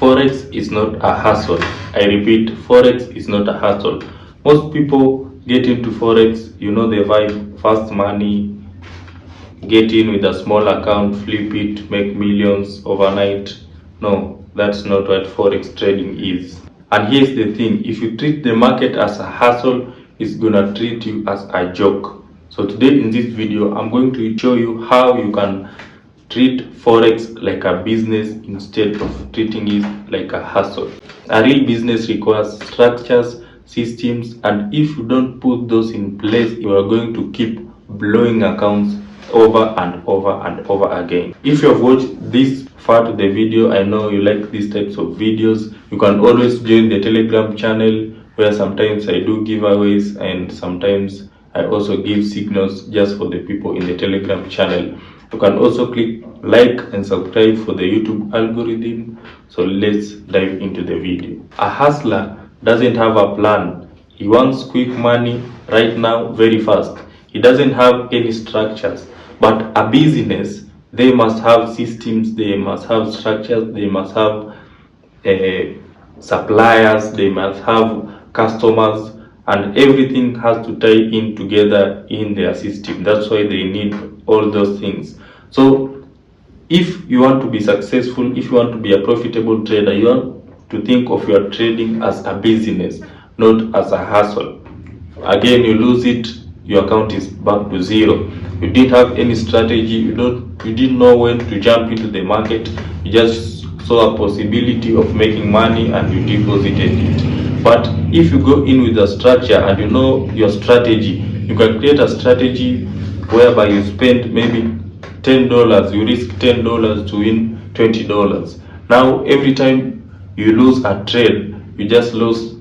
Forex is not a hustle. I repeat, Forex is not a hustle. Most people get into Forex, you know the vibe, fast money, get in with a small account, flip it, make millions overnight. No, that's not what Forex trading is. And here's the thing, if you treat the market as a hustle, it's gonna treat you as a joke. So today in this video, I'm going to show you how you can treat Forex like a business instead of treating it like a hustle. A real business requires structures, systems, and if you don't put those in place, you are going to keep blowing accounts over and over and over again. If you have watched this far to the video, I know you like these types of videos. You can always join the Telegram channel where sometimes I do giveaways and sometimes I also give signals just for the people in the Telegram channel. You can also click like and subscribe for the YouTube algorithm. So let's dive into the video. A hustler doesn't have a plan. He wants quick money right now, very fast. He doesn't have any structures. But a business, they must have systems, they must have structures, they must have suppliers, they must have customers, and everything has to tie in together in their system. That's why they need all those things. So if you want to be successful, if you want to be a profitable trader, you want to think of your trading as a business, not as a hustle. Again, you lose it, your account is back to zero. You didn't have any strategy, you didn't know when to jump into the market. You just saw a possibility of making money and you deposited it. But if you go in with a structure and you know your strategy, you can create a strategy whereby you spend maybe $10, you risk $10 to win $20. Now every time you lose a trade, you just lose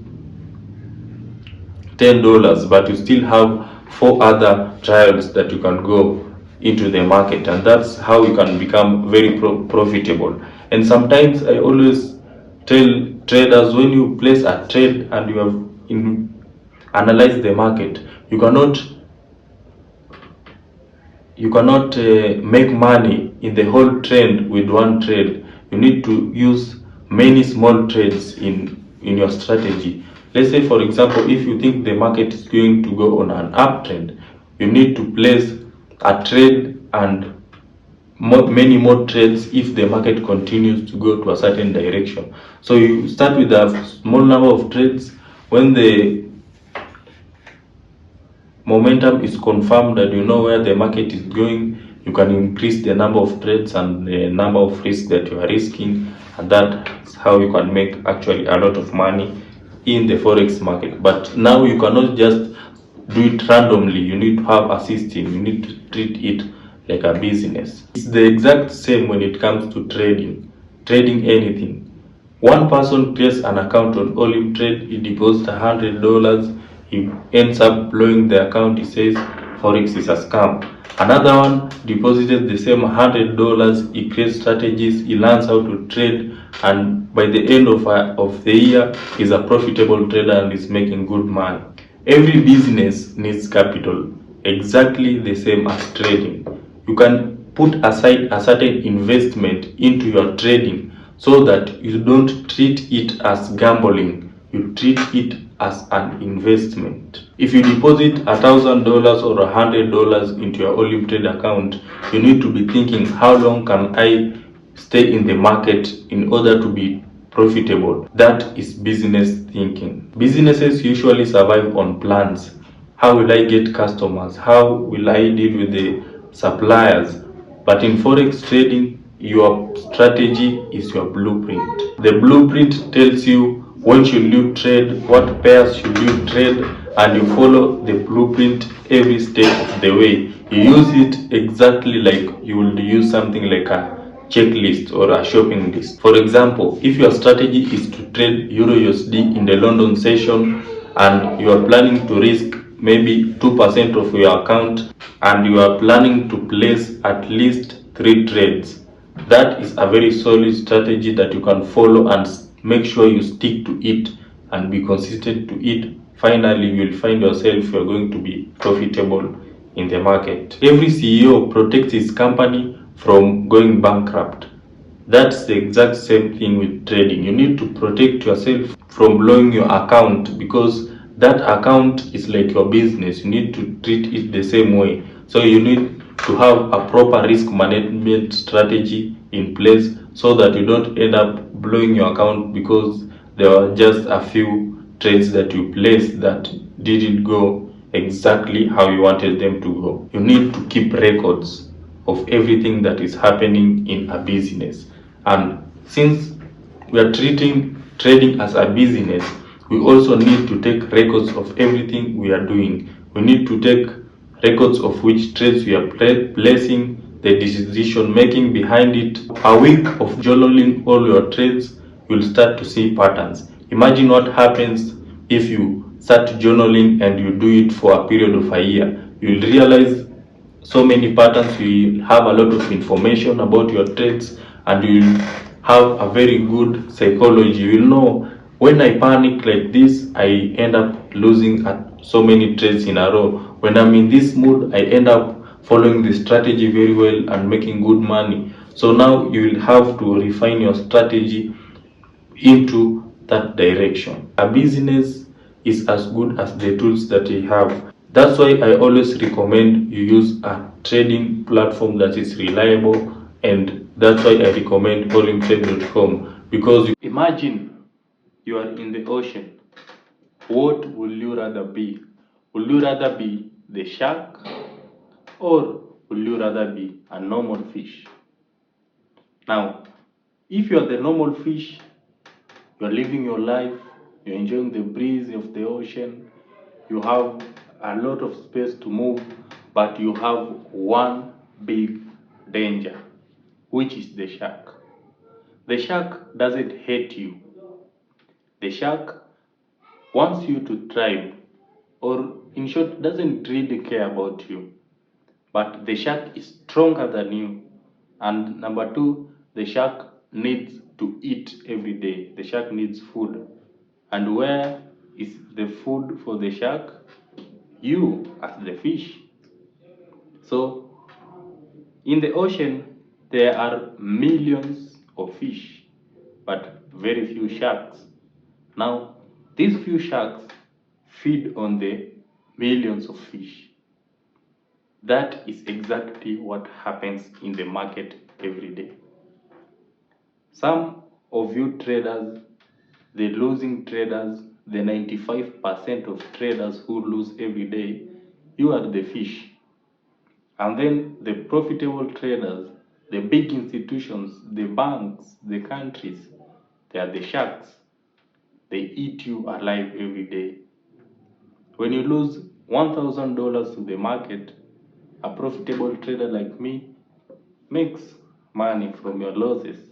$10, but you still have 4 other trials that you can go into the market, and that's how you can become very profitable. And sometimes I always tell traders, when you place a trade and you have analyzed the market, you cannot make money in the whole trend with one trade. You need to use many small trades in your strategy. Let's say, for example, if you think the market is going to go on an uptrend, you need to place a trade and many more trades if the market continues to go to a certain direction. So you start with a small number of trades. When the momentum is confirmed and you know where the market is going, you can increase the number of trades and the number of risks that you are risking, and that's how you can make actually a lot of money in the Forex market. But now you cannot just do it randomly. You need to have a system. You need to treat it like a business. It's the exact same when it comes to trading anything. One person creates an account on Olim Trade, he deposits $100, he ends up blowing the account, he says Forex is a scam. Another one deposited the same $100, he creates strategies, he learns how to trade, and by the end of the year, he's a profitable trader and is making good money. Every business needs capital, exactly the same as trading. You can put aside a certain investment into your trading so that you don't treat it as gambling, you treat it as an investment. If you deposit $1,000 or $100 into your Olim Trade account, you need to be thinking, how long can I stay in the market in order to be profitable? That is business thinking. Businesses usually survive on plans. How will I get customers? How will I deal with the suppliers? But in Forex trading, your strategy is your blueprint. The blueprint tells you when should you trade, what pairs should you trade, and you follow the blueprint every step of the way. You use it exactly like you will use something like a checklist or a shopping list. For example, if your strategy is to trade EURUSD in the London session and you are planning to risk maybe 2% of your account and you are planning to place at least 3 trades, that is a very solid strategy that you can follow and make sure you stick to it and be consistent to it. Finally, you will find yourself you are going to be profitable in the market. Every CEO protects his company from going bankrupt. That's the exact same thing with trading. You need to protect yourself from blowing your account, because that account is like your business. You need to treat it the same way. So you need to have a proper risk management strategy in place so that you don't end up blowing your account because there were just a few trades that you placed that didn't go exactly how you wanted them to go. You need to keep records of everything that is happening in a business. And since we are treating trading as a business, we also need to take records of everything we are doing. We need to take records of which trades we are placing, the decision making behind it. A week of journaling all your trades, you'll start to see patterns. Imagine what happens if you start journaling and you do it for a period of a year. You'll realize so many patterns. You will have a lot of information about your trades, and you will have a very good psychology. You will know, when I panic like this, I end up losing so many trades in a row. When I'm in this mood, I end up following the strategy very well and making good money. So now you will have to refine your strategy into that direction. A business is as good as the tools that you have. That's why I always recommend you use a trading platform that is reliable, and that's why I recommend volumetrade.com. Because imagine you are in the ocean. What will you rather be? Will you rather be the shark, or will you rather be a normal fish? Now, if you are the normal fish, you are living your life, you're enjoying the breeze of the ocean, you have a lot of space to move, but you have one big danger, which is the shark. The shark doesn't hate you. The shark wants you to thrive, or in short, doesn't really care about you. But the shark is stronger than you. And number two, the shark needs to eat every day. The shark needs food. And where is the food for the shark? You, as the fish. So in the ocean, there are millions of fish, but very few sharks. Now, these few sharks feed on the millions of fish. That is exactly what happens in the market every day. Some of you traders, the losing traders, the 95% of traders who lose every day, you are the fish. And then the profitable traders, the big institutions, the banks, the countries, they are the sharks. They eat you alive every day. When you lose $1,000 to the market, a profitable trader like me makes money from your losses.